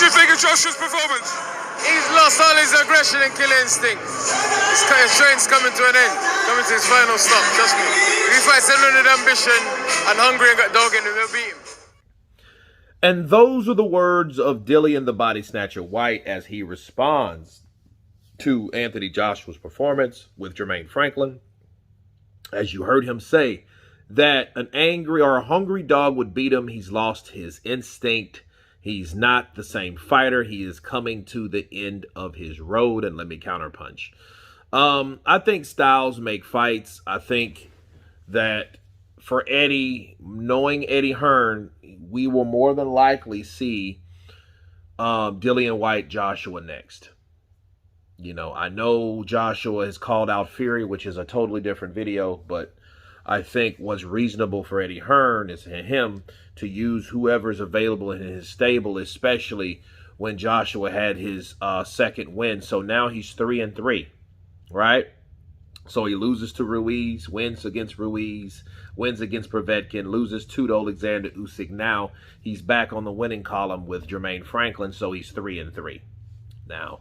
you think of Joshua's performance? He's lost all his aggression and killer instinct. His train's coming to an end, coming to his final stop, trust me. If he fights everyone with ambition and hungry and got dog in him, he'll beat him. And those are the words of Dallian the Body Snatcher Whyte as he responds to Anthony Joshua's performance with Jermaine Franklin. As you heard him say, that an angry or a hungry dog would beat him. He's lost his instinct. He's not the same fighter. He is coming to the end of his road. And let me counterpunch. I think styles make fights. I think that for Eddie, knowing Eddie Hearn, we will more than likely see Dallian Whyte Joshua next. You know, I know Joshua has called out Fury, which is a totally different video, but I think what's reasonable for Eddie Hearn is him to use whoever's available in his stable, especially when Joshua had his second win. So now he's 3-3, right? So he loses to Ruiz, wins against Ruiz, wins against Povetkin, loses to Alexander Usyk. Now he's back on the winning column with Jermaine Franklin, so he's 3-3 now.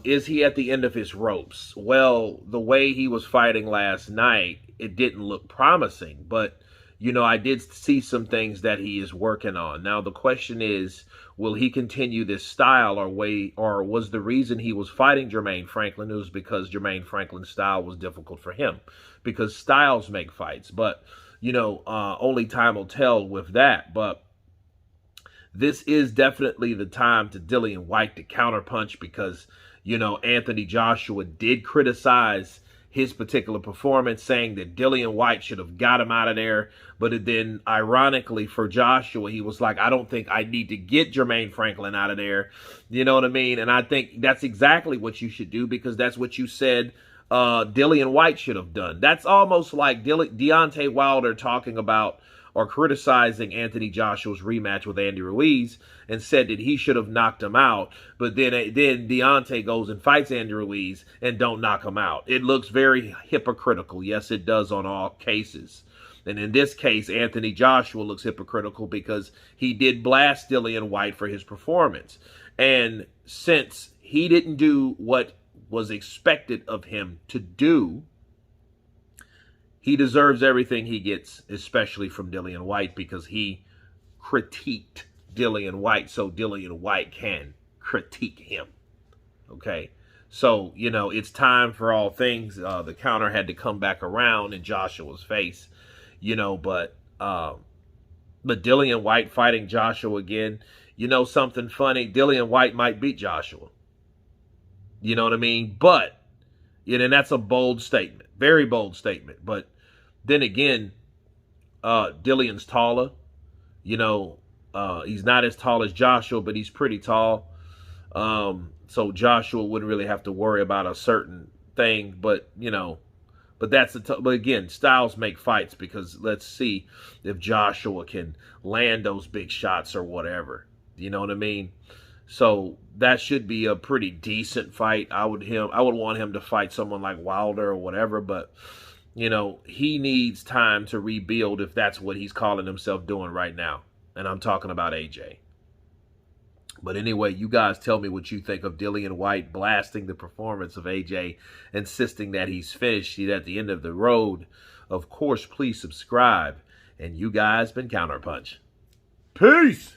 Is he at the end of his ropes? Well, the way he was fighting last night, it didn't look promising. But, you know, I did see some things that he is working on. Now, the question is, will he continue this style or was the reason he was fighting Jermaine Franklin, it was because Jermaine Franklin's style was difficult for him? Because styles make fights. But, you know, only time will tell with that. But this is definitely the time to Dallian Whyte to counterpunch because, you know, Anthony Joshua did criticize his particular performance, saying that Dallian Whyte should have got him out of there. But then, ironically, for Joshua, he was like, I don't think I need to get Jermaine Franklin out of there. You know what I mean? And I think that's exactly what you should do because that's what you said Dallian Whyte should have done. That's almost like Deontay Wilder talking about or criticizing Anthony Joshua's rematch with Andy Ruiz and said that he should have knocked him out. But then Deontay goes and fights Andy Ruiz and don't knock him out. It looks very hypocritical. Yes, it does on all cases. And in this case, Anthony Joshua looks hypocritical because he did blast Dallian Whyte for his performance. And since he didn't do what was expected of him to do, he deserves everything he gets, especially from Dallian Whyte, because he critiqued Dallian Whyte so Dallian Whyte can critique him. Okay? So, you know, it's time for all things. The counter had to come back around in Joshua's face, you know, but Dallian Whyte fighting Joshua again, you know something funny? Dallian Whyte might beat Joshua. You know what I mean? But, you know, and that's a bold statement. Very bold statement. But then again, Dallian's taller. You know, he's not as tall as Joshua, but he's pretty tall. So Joshua wouldn't really have to worry about a certain thing. But, you know, but but again, styles make fights because let's see if Joshua can land those big shots or whatever. You know what I mean? So that should be a pretty decent fight. I would want him to fight someone like Wilder or whatever, but you know, he needs time to rebuild if that's what he's calling himself doing right now. And I'm talking about AJ. But anyway, you guys tell me what you think of Dallian Whyte blasting the performance of AJ, insisting that he's finished, he's at the end of the road. Of course, please subscribe. And you guys been Counterpunch. Peace!